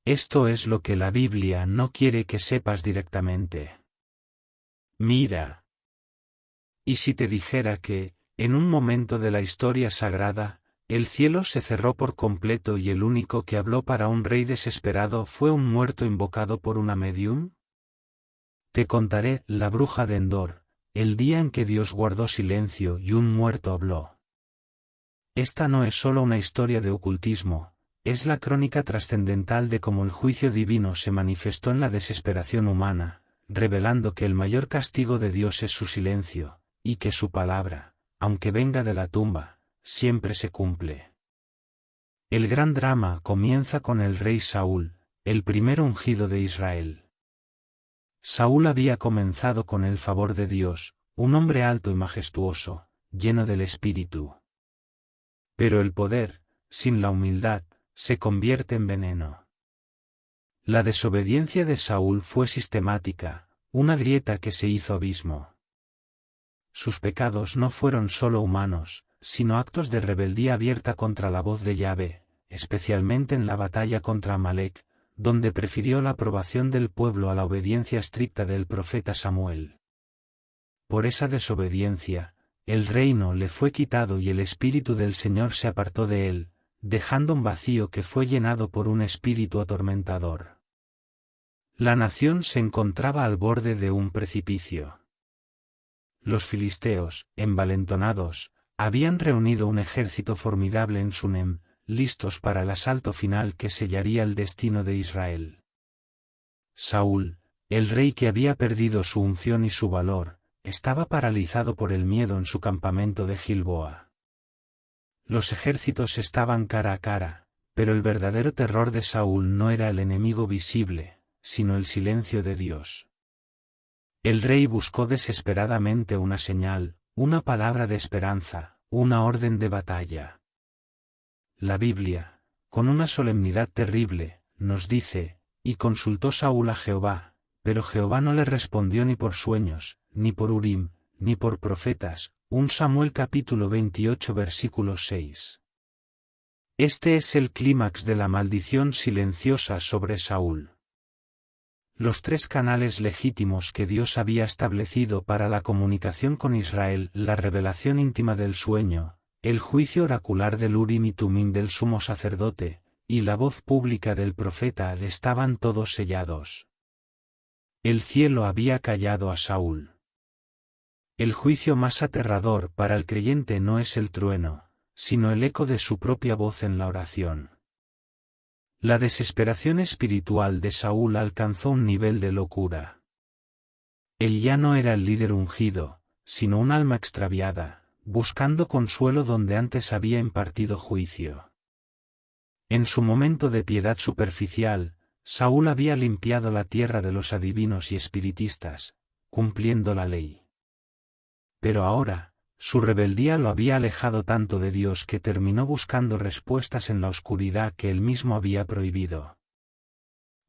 Esto es lo que la Biblia no quiere que sepas directamente. Mira. ¿Y si te dijera que, en un momento de la historia sagrada, el cielo se cerró por completo y el único que habló para un rey desesperado fue un muerto invocado por una medium? Te contaré la bruja de Endor, el día en que Dios guardó silencio y un muerto habló. Esta no es solo una historia de ocultismo, es la crónica trascendental de cómo el juicio divino se manifestó en la desesperación humana, revelando que el mayor castigo de Dios es su silencio, y que su palabra, aunque venga de la tumba, siempre se cumple. El gran drama comienza con el rey Saúl, el primer ungido de Israel. Saúl había comenzado con el favor de Dios, un hombre alto y majestuoso, lleno del Espíritu. Pero el poder, sin la humildad, se convierte en veneno. La desobediencia de Saúl fue sistemática, una grieta que se hizo abismo. Sus pecados no fueron solo humanos, sino actos de rebeldía abierta contra la voz de Yahvé, especialmente en la batalla contra Amalek, donde prefirió la aprobación del pueblo a la obediencia estricta del profeta Samuel. Por esa desobediencia, el reino le fue quitado y el espíritu del Señor se apartó de él, dejando un vacío que fue llenado por un espíritu atormentador. La nación se encontraba al borde de un precipicio. Los filisteos, envalentonados, habían reunido un ejército formidable en Sunem, listos para el asalto final que sellaría el destino de Israel. Saúl, el rey que había perdido su unción y su valor, estaba paralizado por el miedo en su campamento de Gilboa. Los ejércitos estaban cara a cara, pero el verdadero terror de Saúl no era el enemigo visible, sino el silencio de Dios. El rey buscó desesperadamente una señal, una palabra de esperanza, una orden de batalla. La Biblia, con una solemnidad terrible, nos dice, y consultó Saúl a Jehová, pero Jehová no le respondió ni por sueños, ni por Urim, ni por profetas. 1 Samuel capítulo 28 versículo 6. Este es el clímax de la maldición silenciosa sobre Saúl. Los tres canales legítimos que Dios había establecido para la comunicación con Israel, la revelación íntima del sueño, el juicio oracular del Urim y Tumim del sumo sacerdote, y la voz pública del profeta estaban todos sellados. El cielo había callado a Saúl. El juicio más aterrador para el creyente no es el trueno, sino el eco de su propia voz en la oración. La desesperación espiritual de Saúl alcanzó un nivel de locura. Él ya no era el líder ungido, sino un alma extraviada, buscando consuelo donde antes había impartido juicio. En su momento de piedad superficial, Saúl había limpiado la tierra de los adivinos y espiritistas, cumpliendo la ley. Pero ahora, su rebeldía lo había alejado tanto de Dios que terminó buscando respuestas en la oscuridad que él mismo había prohibido.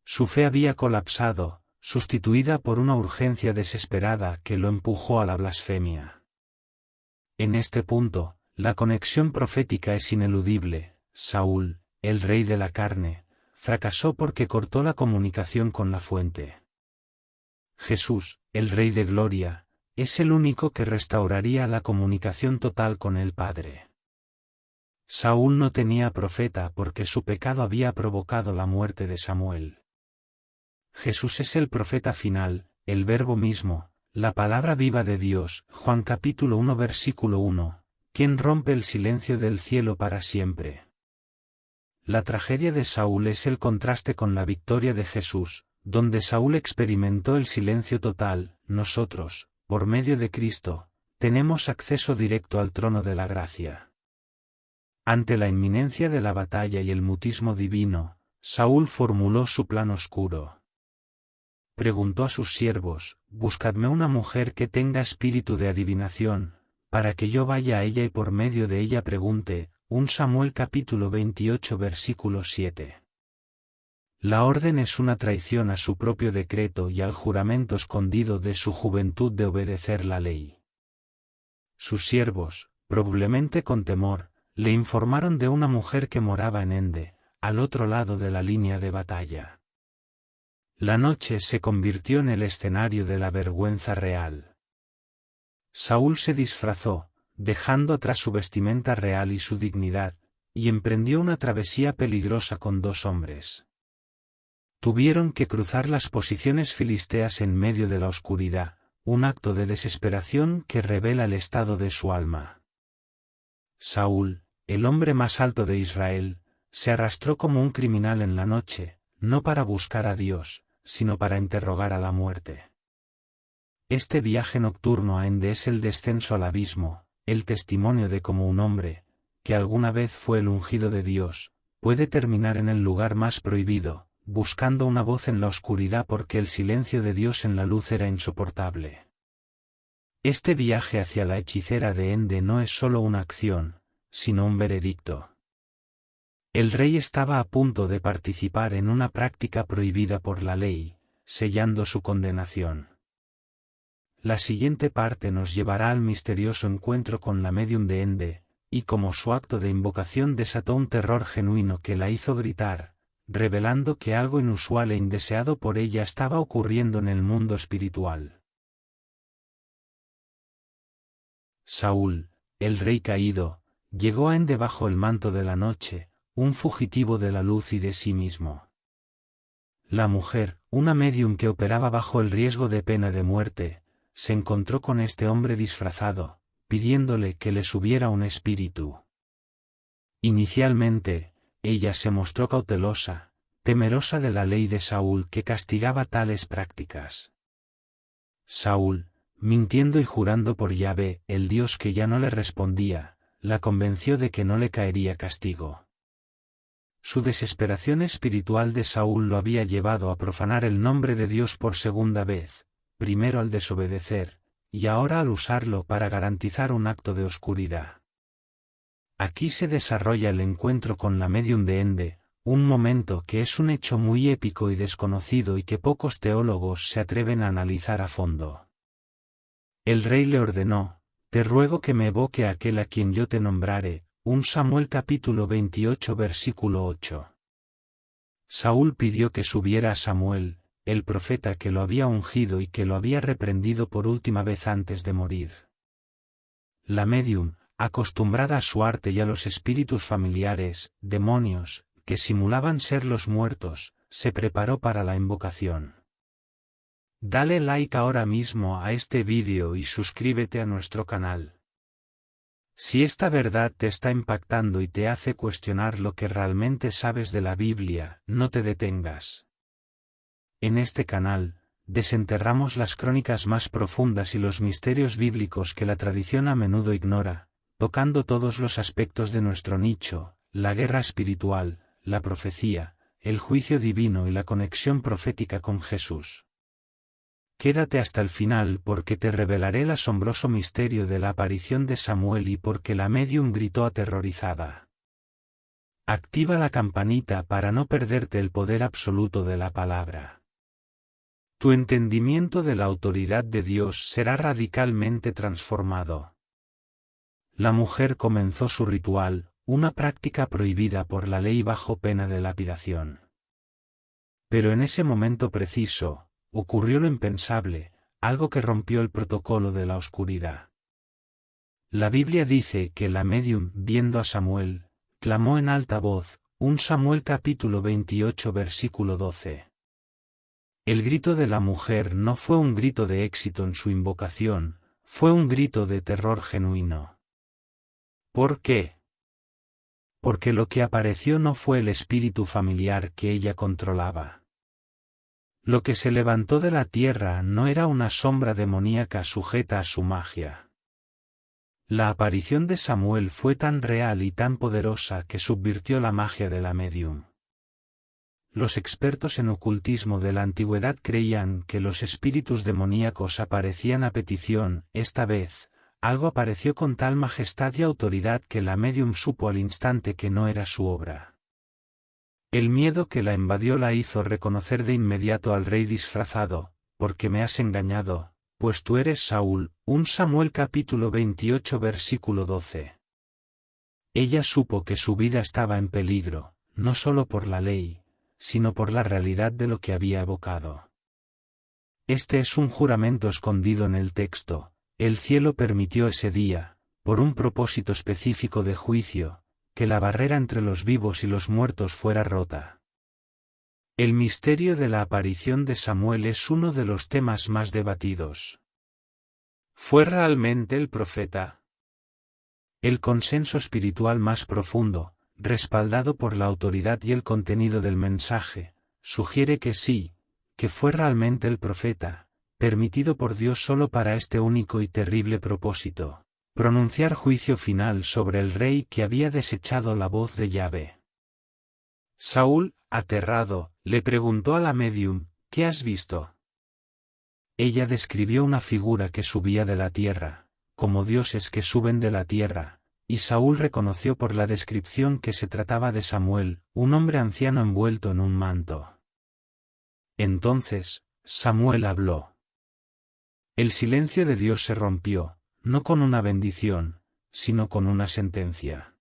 Su fe había colapsado, sustituida por una urgencia desesperada que lo empujó a la blasfemia. En este punto, la conexión profética es ineludible. Saúl, el rey de la carne, fracasó porque cortó la comunicación con la fuente. Jesús, el Rey de Gloria, es el único que restauraría la comunicación total con el Padre. Saúl no tenía profeta porque su pecado había provocado la muerte de Samuel. Jesús es el profeta final, el Verbo mismo, la palabra viva de Dios. Juan capítulo 1 versículo 1, quien rompe el silencio del cielo para siempre. La tragedia de Saúl es el contraste con la victoria de Jesús, donde Saúl experimentó el silencio total. Nosotros, por medio de Cristo, tenemos acceso directo al trono de la gracia. Ante la inminencia de la batalla y el mutismo divino, Saúl formuló su plan oscuro. Preguntó a sus siervos: buscadme una mujer que tenga espíritu de adivinación, para que yo vaya a ella y por medio de ella pregunte. 1 Samuel capítulo 28 versículo 7. La orden es una traición a su propio decreto y al juramento escondido de su juventud de obedecer la ley. Sus siervos, probablemente con temor, le informaron de una mujer que moraba en Ende, al otro lado de la línea de batalla. La noche se convirtió en el escenario de la vergüenza real. Saúl se disfrazó, dejando atrás su vestimenta real y su dignidad, y emprendió una travesía peligrosa con 2 hombres. Tuvieron que cruzar las posiciones filisteas en medio de la oscuridad, un acto de desesperación que revela el estado de su alma. Saúl, el hombre más alto de Israel, se arrastró como un criminal en la noche, no para buscar a Dios, sino para interrogar a la muerte. Este viaje nocturno a Ende es el descenso al abismo, el testimonio de cómo un hombre, que alguna vez fue el ungido de Dios, puede terminar en el lugar más prohibido, buscando una voz en la oscuridad porque el silencio de Dios en la luz era insoportable. Este viaje hacia la hechicera de Ende no es solo una acción, sino un veredicto. El rey estaba a punto de participar en una práctica prohibida por la ley, sellando su condenación. La siguiente parte nos llevará al misterioso encuentro con la médium de Ende, y como su acto de invocación desató un terror genuino que la hizo gritar, revelando que algo inusual e indeseado por ella estaba ocurriendo en el mundo espiritual. Saúl, el rey caído, llegó a Ende bajo el manto de la noche, un fugitivo de la luz y de sí mismo. La mujer, una médium que operaba bajo el riesgo de pena de muerte, se encontró con este hombre disfrazado, pidiéndole que le subiera un espíritu. Inicialmente, ella se mostró cautelosa, temerosa de la ley de Saúl que castigaba tales prácticas. Saúl, mintiendo y jurando por Yahvé, el Dios que ya no le respondía, la convenció de que no le caería castigo. Su desesperación espiritual de Saúl lo había llevado a profanar el nombre de Dios por segunda vez, primero al desobedecer, y ahora al usarlo para garantizar un acto de oscuridad. Aquí se desarrolla el encuentro con la médium de Ende, un momento que es un hecho muy épico y desconocido y que pocos teólogos se atreven a analizar a fondo. El rey le ordenó: te ruego que me evoque a aquel a quien yo te nombrare, 1 Samuel capítulo 28 versículo 8. Saúl pidió que subiera a Samuel, el profeta que lo había ungido y que lo había reprendido por última vez antes de morir. La médium, acostumbrada a su arte y a los espíritus familiares, demonios, que simulaban ser los muertos, se preparó para la invocación. Dale like ahora mismo a este vídeo y suscríbete a nuestro canal. Si esta verdad te está impactando y te hace cuestionar lo que realmente sabes de la Biblia, no te detengas. En este canal, desenterramos las crónicas más profundas y los misterios bíblicos que la tradición a menudo ignora, tocando todos los aspectos de nuestro nicho, la guerra espiritual, la profecía, el juicio divino y la conexión profética con Jesús. Quédate hasta el final porque te revelaré el asombroso misterio de la aparición de Samuel y porque la médium gritó aterrorizada. Activa la campanita para no perderte el poder absoluto de la palabra. Tu entendimiento de la autoridad de Dios será radicalmente transformado. La mujer comenzó su ritual, una práctica prohibida por la ley bajo pena de lapidación. Pero en ese momento preciso, ocurrió lo impensable, algo que rompió el protocolo de la oscuridad. La Biblia dice que la médium, viendo a Samuel, clamó en alta voz, 1 Samuel capítulo 28 versículo 12. El grito de la mujer no fue un grito de éxito en su invocación, fue un grito de terror genuino. ¿Por qué? Porque lo que apareció no fue el espíritu familiar que ella controlaba. Lo que se levantó de la tierra no era una sombra demoníaca sujeta a su magia. La aparición de Samuel fue tan real y tan poderosa que subvirtió la magia de la médium. Los expertos en ocultismo de la antigüedad creían que los espíritus demoníacos aparecían a petición. Esta vez, algo apareció con tal majestad y autoridad que la médium supo al instante que no era su obra. El miedo que la invadió la hizo reconocer de inmediato al rey disfrazado: porque me has engañado, pues tú eres Saúl. 1 Samuel capítulo 28 versículo 12. Ella supo que su vida estaba en peligro, no solo por la ley, sino por la realidad de lo que había evocado. Este es un juramento escondido en el texto. El cielo permitió ese día, por un propósito específico de juicio, que la barrera entre los vivos y los muertos fuera rota. El misterio de la aparición de Samuel es uno de los temas más debatidos. ¿Fue realmente el profeta? El consenso espiritual más profundo, respaldado por la autoridad y el contenido del mensaje, sugiere que sí, que fue realmente el profeta, permitido por Dios solo para este único y terrible propósito: pronunciar juicio final sobre el rey que había desechado la voz de Yahvé. Saúl, aterrado, le preguntó a la medium: ¿qué has visto? Ella describió una figura que subía de la tierra, como dioses que suben de la tierra, y Saúl reconoció por la descripción que se trataba de Samuel, un hombre anciano envuelto en un manto. Entonces, Samuel habló. El silencio de Dios se rompió, no con una bendición, sino con una sentencia.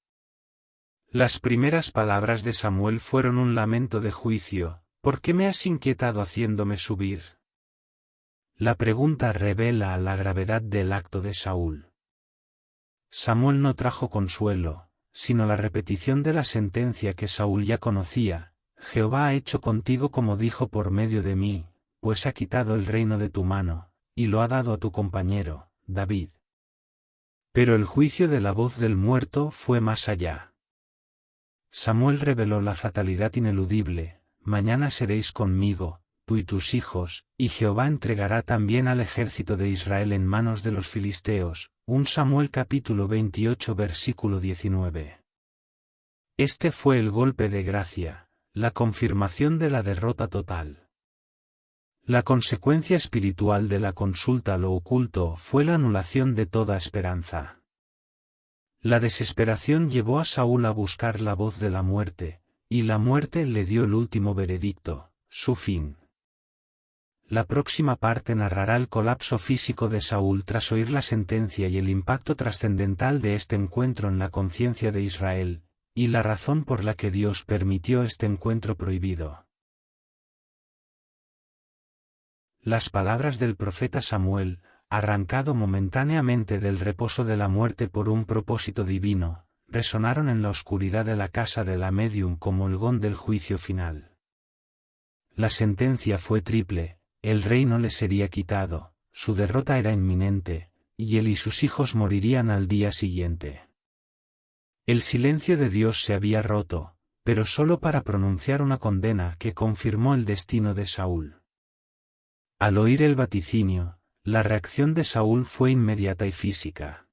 Las primeras palabras de Samuel fueron un lamento de juicio: ¿por qué me has inquietado haciéndome subir? La pregunta revela la gravedad del acto de Saúl. Samuel no trajo consuelo, sino la repetición de la sentencia que Saúl ya conocía: Jehová ha hecho contigo como dijo por medio de mí, pues ha quitado el reino de tu mano, y lo ha dado a tu compañero, David. Pero el juicio de la voz del muerto fue más allá. Samuel reveló la fatalidad ineludible: mañana seréis conmigo, tú y tus hijos, y Jehová entregará también al ejército de Israel en manos de los filisteos. 1 Samuel capítulo 28 versículo 19. Este fue el golpe de gracia, la confirmación de la derrota total. La consecuencia espiritual de la consulta a lo oculto fue la anulación de toda esperanza. La desesperación llevó a Saúl a buscar la voz de la muerte, y la muerte le dio el último veredicto, su fin. La próxima parte narrará el colapso físico de Saúl tras oír la sentencia y el impacto trascendental de este encuentro en la conciencia de Israel, y la razón por la que Dios permitió este encuentro prohibido. Las palabras del profeta Samuel, arrancado momentáneamente del reposo de la muerte por un propósito divino, resonaron en la oscuridad de la casa de la medium como el gong del juicio final. La sentencia fue triple: el reino le sería quitado, su derrota era inminente, y él y sus hijos morirían al día siguiente. El silencio de Dios se había roto, pero solo para pronunciar una condena que confirmó el destino de Saúl. Al oír el vaticinio, la reacción de Saúl fue inmediata y física.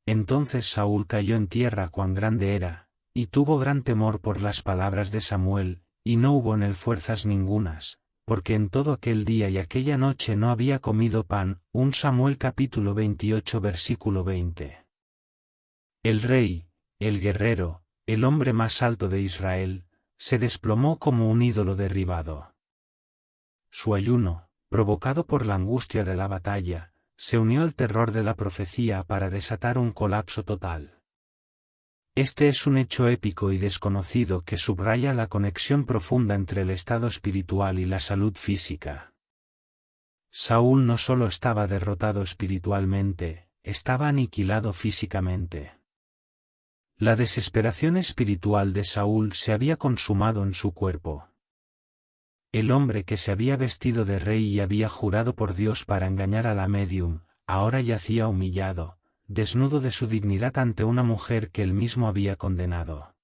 Entonces Saúl cayó en tierra cuán grande era, y tuvo gran temor por las palabras de Samuel, y no hubo en él fuerzas ningunas, porque en todo aquel día y aquella noche no había comido pan. 1 Samuel capítulo 28 versículo 20. El rey, el guerrero, el hombre más alto de Israel, se desplomó como un ídolo derribado. Su ayuno, provocado por la angustia de la batalla, se unió al terror de la profecía para desatar un colapso total. Este es un hecho épico y desconocido que subraya la conexión profunda entre el estado espiritual y la salud física. Saúl no solo estaba derrotado espiritualmente, estaba aniquilado físicamente. La desesperación espiritual de Saúl se había consumado en su cuerpo. El hombre que se había vestido de rey y había jurado por Dios para engañar a la medium, ahora yacía humillado, desnudo de su dignidad ante una mujer que él mismo había condenado.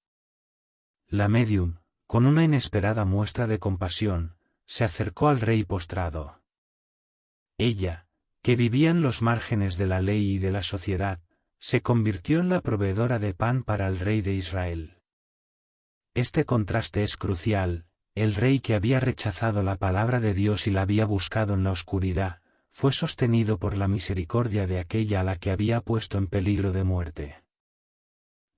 La medium, con una inesperada muestra de compasión, se acercó al rey postrado. Ella, que vivía en los márgenes de la ley y de la sociedad, se convirtió en la proveedora de pan para el rey de Israel. Este contraste es crucial: el rey que había rechazado la palabra de Dios y la había buscado en la oscuridad, fue sostenido por la misericordia de aquella a la que había puesto en peligro de muerte.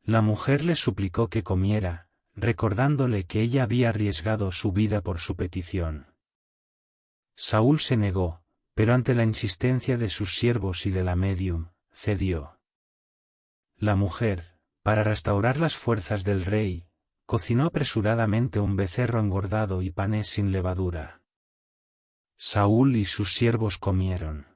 La mujer le suplicó que comiera, recordándole que ella había arriesgado su vida por su petición. Saúl se negó, pero ante la insistencia de sus siervos y de la medium, cedió. La mujer, para restaurar las fuerzas del rey, cocinó apresuradamente un becerro engordado y panes sin levadura. Saúl y sus siervos comieron.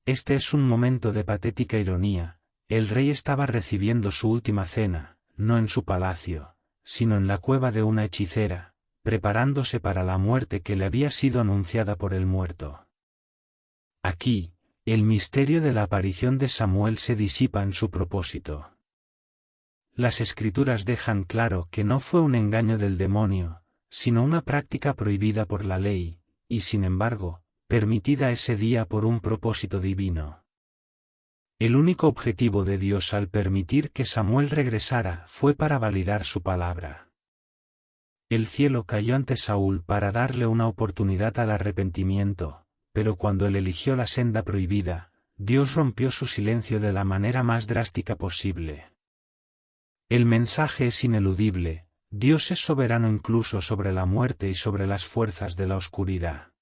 Este es un momento de patética ironía. El rey estaba recibiendo su última cena, no en su palacio, sino en la cueva de una hechicera, preparándose para la muerte que le había sido anunciada por el muerto. Aquí, el misterio de la aparición de Samuel se disipa en su propósito. Las Escrituras dejan claro que no fue un engaño del demonio, sino una práctica prohibida por la ley, y sin embargo, permitida ese día por un propósito divino. El único objetivo de Dios al permitir que Samuel regresara fue para validar su palabra. El cielo cayó ante Saúl para darle una oportunidad al arrepentimiento, pero cuando él eligió la senda prohibida, Dios rompió su silencio de la manera más drástica posible. El mensaje es ineludible: Dios es soberano incluso sobre la muerte y sobre las fuerzas de la oscuridad.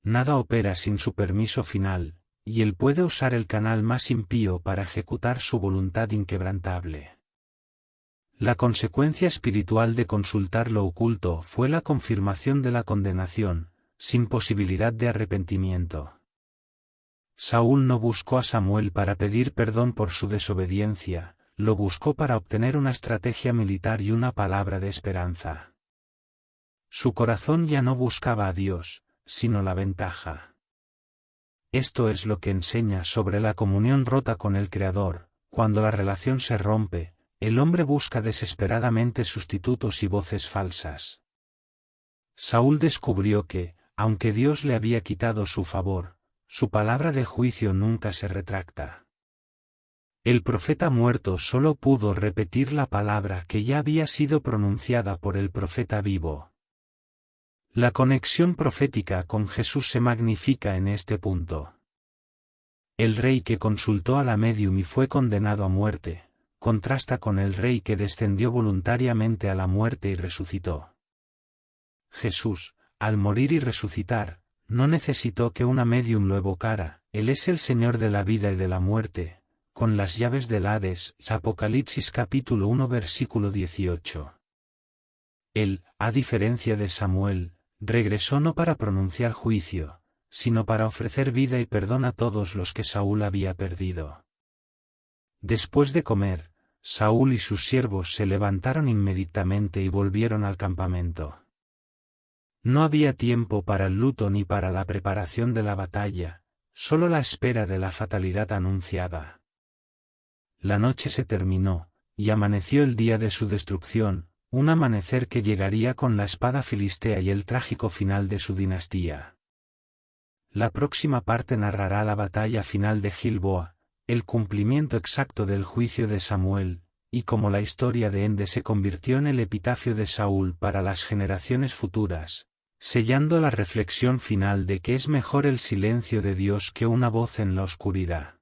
Nada opera sin su permiso final, y él puede usar el canal más impío para ejecutar su voluntad inquebrantable. La consecuencia espiritual de consultar lo oculto fue la confirmación de la condenación, sin posibilidad de arrepentimiento. Saúl no buscó a Samuel para pedir perdón por su desobediencia, lo buscó para obtener una estrategia militar y una palabra de esperanza. Su corazón ya no buscaba a Dios, sino la ventaja. Esto es lo que enseña sobre la comunión rota con el Creador. Cuando la relación se rompe, el hombre busca desesperadamente sustitutos y voces falsas. Saúl descubrió que, aunque Dios le había quitado su favor, su palabra de juicio nunca se retracta. El profeta muerto solo pudo repetir la palabra que ya había sido pronunciada por el profeta vivo. La conexión profética con Jesús se magnifica en este punto. El rey que consultó a la médium y fue condenado a muerte, contrasta con el rey que descendió voluntariamente a la muerte y resucitó. Jesús, al morir y resucitar, no necesitó que una médium lo evocara. Él es el Señor de la vida y de la muerte, con las llaves del Hades. Apocalipsis capítulo 1 versículo 18. Él, a diferencia de Samuel, regresó no para pronunciar juicio, sino para ofrecer vida y perdón a todos los que Saúl había perdido. Después de comer, Saúl y sus siervos se levantaron inmediatamente y volvieron al campamento. No había tiempo para el luto ni para la preparación de la batalla, solo la espera de la fatalidad anunciada. La noche se terminó, y amaneció el día de su destrucción, un amanecer que llegaría con la espada filistea y el trágico final de su dinastía. La próxima parte narrará la batalla final de Gilboa, el cumplimiento exacto del juicio de Samuel, y cómo la historia de Ende se convirtió en el epitafio de Saúl para las generaciones futuras, sellando la reflexión final de que es mejor el silencio de Dios que una voz en la oscuridad.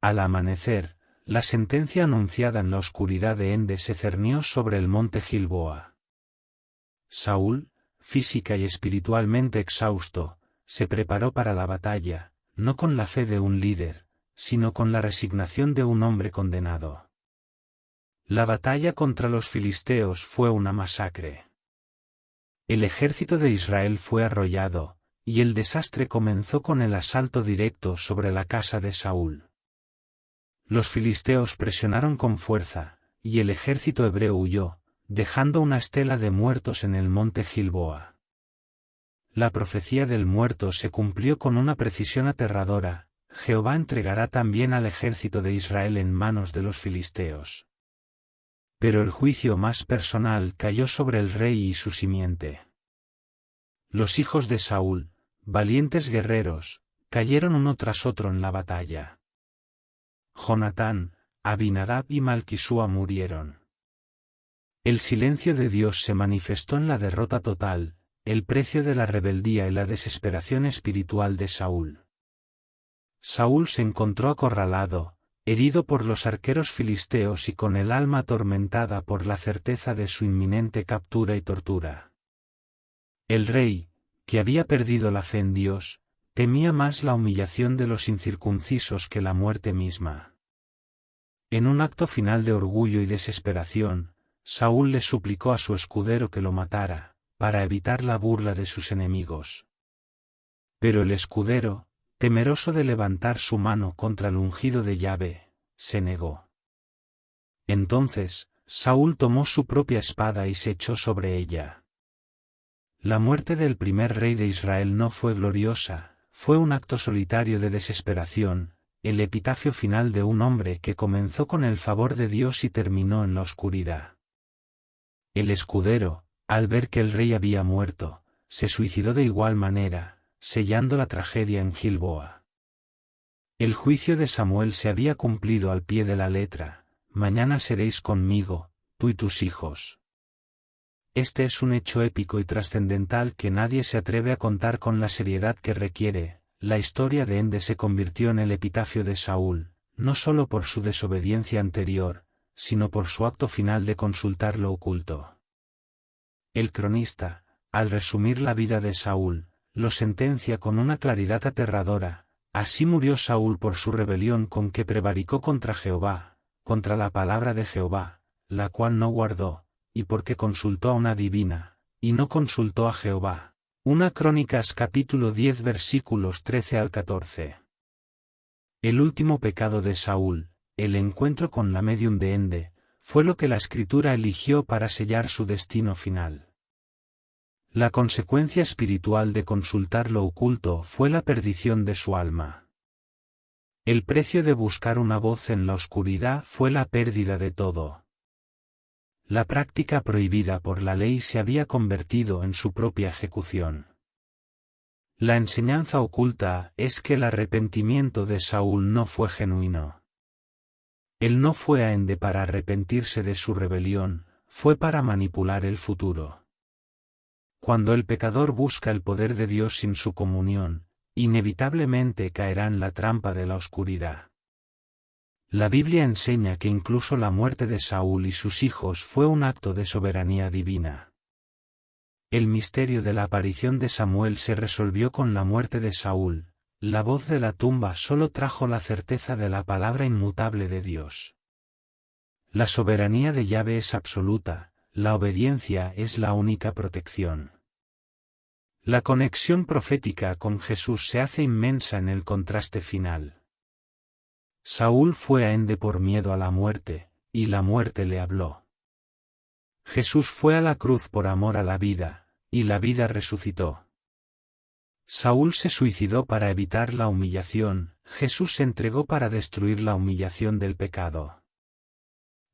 Al amanecer, la sentencia anunciada en la oscuridad de Ende se cernió sobre el monte Gilboa. Saúl, física y espiritualmente exhausto, se preparó para la batalla, no con la fe de un líder, sino con la resignación de un hombre condenado. La batalla contra los filisteos fue una masacre. El ejército de Israel fue arrollado, y el desastre comenzó con el asalto directo sobre la casa de Saúl. Los filisteos presionaron con fuerza, y el ejército hebreo huyó, dejando una estela de muertos en el monte Gilboa. La profecía del muerto se cumplió con una precisión aterradora: Jehová entregará también al ejército de Israel en manos de los filisteos. Pero el juicio más personal cayó sobre el rey y su simiente. Los hijos de Saúl, valientes guerreros, cayeron uno tras otro en la batalla. Jonatán, Abinadab y Malquisúa murieron. El silencio de Dios se manifestó en la derrota total, el precio de la rebeldía y la desesperación espiritual de Saúl. Saúl se encontró acorralado, herido por los arqueros filisteos y con el alma atormentada por la certeza de su inminente captura y tortura. El rey, que había perdido la fe en Dios, temía más la humillación de los incircuncisos que la muerte misma. En un acto final de orgullo y desesperación, Saúl le suplicó a su escudero que lo matara, para evitar la burla de sus enemigos. Pero el escudero, temeroso de levantar su mano contra el ungido de Yahvé, se negó. Entonces, Saúl tomó su propia espada y se echó sobre ella. La muerte del primer rey de Israel no fue gloriosa, fue un acto solitario de desesperación, el epitafio final de un hombre que comenzó con el favor de Dios y terminó en la oscuridad. El escudero, al ver que el rey había muerto, se suicidó de igual manera, sellando la tragedia en Gilboa. El juicio de Samuel se había cumplido al pie de la letra: mañana seréis conmigo, tú y tus hijos. Este es un hecho épico y trascendental que nadie se atreve a contar con la seriedad que requiere. La historia de Ende se convirtió en el epitafio de Saúl, no solo por su desobediencia anterior, sino por su acto final de consultar lo oculto. El cronista, al resumir la vida de Saúl, lo sentencia con una claridad aterradora: así murió Saúl por su rebelión con que prevaricó contra Jehová, contra la palabra de Jehová, la cual no guardó, y porque consultó a una divina, y no consultó a Jehová. Una Crónicas capítulo 10 versículos 13 al 14. El último pecado de Saúl, el encuentro con la médium de Ende, fue lo que la Escritura eligió para sellar su destino final. La consecuencia espiritual de consultar lo oculto fue la perdición de su alma. El precio de buscar una voz en la oscuridad fue la pérdida de todo. La práctica prohibida por la ley se había convertido en su propia ejecución. La enseñanza oculta es que el arrepentimiento de Saúl no fue genuino. Él no fue a Ende para arrepentirse de su rebelión, fue para manipular el futuro. Cuando el pecador busca el poder de Dios sin su comunión, inevitablemente caerá en la trampa de la oscuridad. La Biblia enseña que incluso la muerte de Saúl y sus hijos fue un acto de soberanía divina. El misterio de la aparición de Samuel se resolvió con la muerte de Saúl. La voz de la tumba solo trajo la certeza de la palabra inmutable de Dios. La soberanía de Yahvé es absoluta, la obediencia es la única protección. La conexión profética con Jesús se hace inmensa en el contraste final. Saúl fue a Ende por miedo a la muerte, y la muerte le habló. Jesús fue a la cruz por amor a la vida, y la vida resucitó. Saúl se suicidó para evitar la humillación, Jesús se entregó para destruir la humillación del pecado.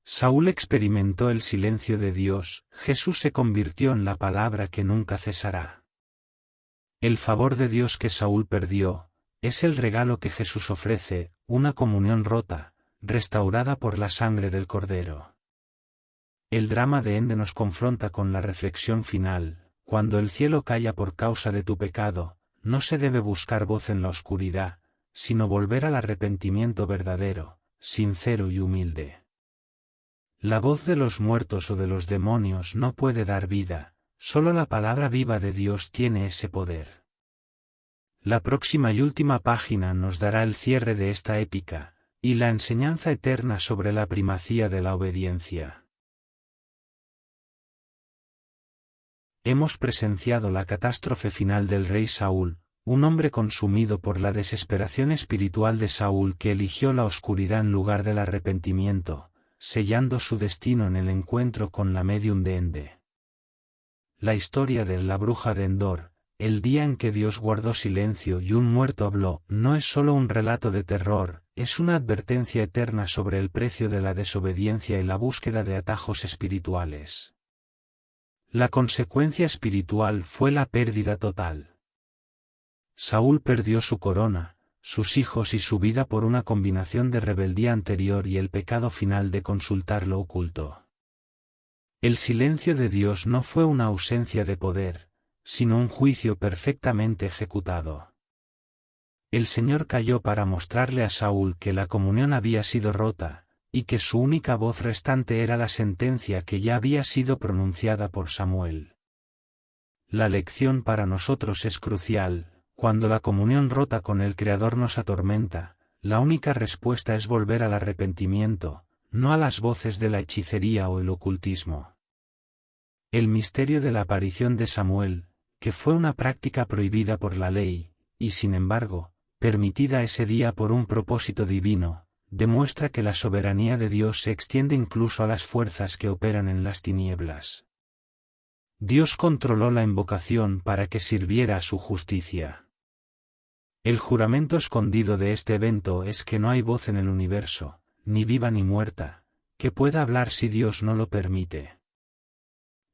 Saúl experimentó el silencio de Dios, Jesús se convirtió en la palabra que nunca cesará. El favor de Dios que Saúl perdió, es el regalo que Jesús ofrece, una comunión rota, restaurada por la sangre del Cordero. El drama de Ende nos confronta con la reflexión final: cuando el cielo calla por causa de tu pecado, no se debe buscar voz en la oscuridad, sino volver al arrepentimiento verdadero, sincero y humilde. La voz de los muertos o de los demonios no puede dar vida, solo la palabra viva de Dios tiene ese poder. La próxima y última página nos dará el cierre de esta épica, y la enseñanza eterna sobre la primacía de la obediencia. Hemos presenciado la catástrofe final del rey Saúl, un hombre consumido por la desesperación espiritual de Saúl que eligió la oscuridad en lugar del arrepentimiento, sellando su destino en el encuentro con la médium de Ende. La historia de la bruja de Endor, el día en que Dios guardó silencio y un muerto habló, no es solo un relato de terror, es una advertencia eterna sobre el precio de la desobediencia y la búsqueda de atajos espirituales. La consecuencia espiritual fue la pérdida total. Saúl perdió su corona, sus hijos y su vida por una combinación de rebeldía anterior y el pecado final de consultar lo oculto. El silencio de Dios no fue una ausencia de poder, sino un juicio perfectamente ejecutado. El Señor calló para mostrarle a Saúl que la comunión había sido rota, y que su única voz restante era la sentencia que ya había sido pronunciada por Samuel. La lección para nosotros es crucial: cuando la comunión rota con el Creador nos atormenta, la única respuesta es volver al arrepentimiento, no a las voces de la hechicería o el ocultismo. El misterio de la aparición de Samuel, que fue una práctica prohibida por la ley, y sin embargo, permitida ese día por un propósito divino, demuestra que la soberanía de Dios se extiende incluso a las fuerzas que operan en las tinieblas. Dios controló la invocación para que sirviera a su justicia. El juramento escondido de este evento es que no hay voz en el universo, ni viva ni muerta, que pueda hablar si Dios no lo permite.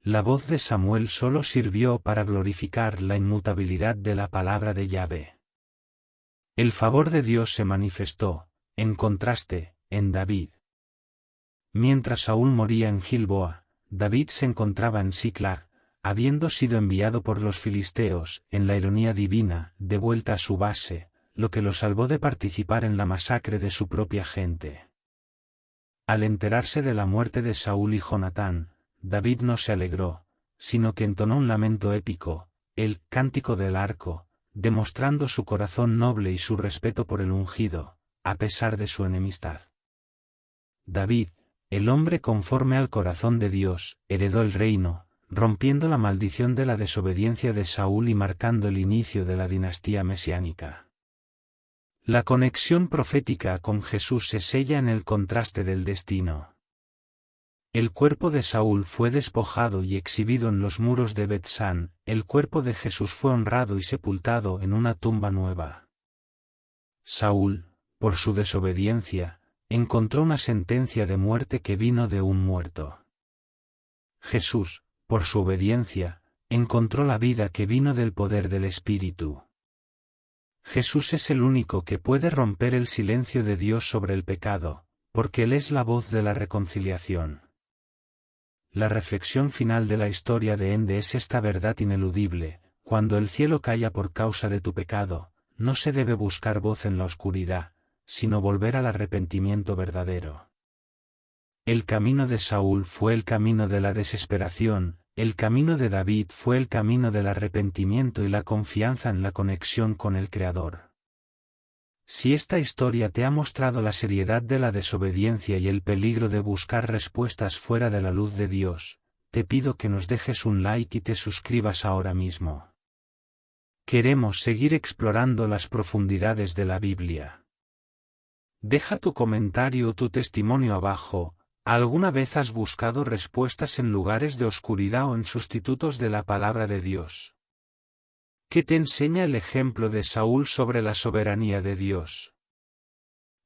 La voz de Samuel solo sirvió para glorificar la inmutabilidad de la palabra de Yahvé. El favor de Dios se manifestó, en contraste, en David. Mientras Saúl moría en Gilboa, David se encontraba en Siclag, habiendo sido enviado por los filisteos, en la ironía divina, de vuelta a su base, lo que lo salvó de participar en la masacre de su propia gente. Al enterarse de la muerte de Saúl y Jonatán, David no se alegró, sino que entonó un lamento épico, el Cántico del Arco, demostrando su corazón noble y su respeto por el ungido, a pesar de su enemistad. David, el hombre conforme al corazón de Dios, heredó el reino, rompiendo la maldición de la desobediencia de Saúl y marcando el inicio de la dinastía mesiánica. La conexión profética con Jesús se sella en el contraste del destino. El cuerpo de Saúl fue despojado y exhibido en los muros de Bet-San, el cuerpo de Jesús fue honrado y sepultado en una tumba nueva. Saúl, por su desobediencia, encontró una sentencia de muerte que vino de un muerto. Jesús, por su obediencia, encontró la vida que vino del poder del Espíritu. Jesús es el único que puede romper el silencio de Dios sobre el pecado, porque Él es la voz de la reconciliación. La reflexión final de la historia de Ende es esta verdad ineludible: cuando el cielo calla por causa de tu pecado, no se debe buscar voz en la oscuridad, sino volver al arrepentimiento verdadero. El camino de Saúl fue el camino de la desesperación, el camino de David fue el camino del arrepentimiento y la confianza en la conexión con el Creador. Si esta historia te ha mostrado la seriedad de la desobediencia y el peligro de buscar respuestas fuera de la luz de Dios, te pido que nos dejes un like y te suscribas ahora mismo. Queremos seguir explorando las profundidades de la Biblia. Deja tu comentario o tu testimonio abajo. ¿Alguna vez has buscado respuestas en lugares de oscuridad o en sustitutos de la palabra de Dios? ¿Qué te enseña el ejemplo de Saúl sobre la soberanía de Dios?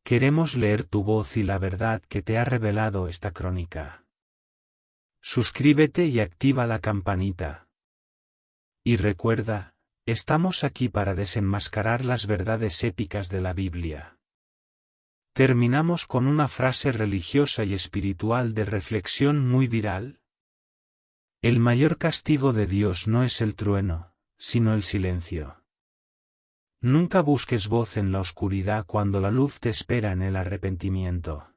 Queremos leer tu voz y la verdad que te ha revelado esta crónica. Suscríbete y activa la campanita. Y recuerda, estamos aquí para desenmascarar las verdades épicas de la Biblia. Terminamos con una frase religiosa y espiritual de reflexión muy viral. El mayor castigo de Dios no es el trueno, sino el silencio. Nunca busques voz en la oscuridad cuando la luz te espera en el arrepentimiento.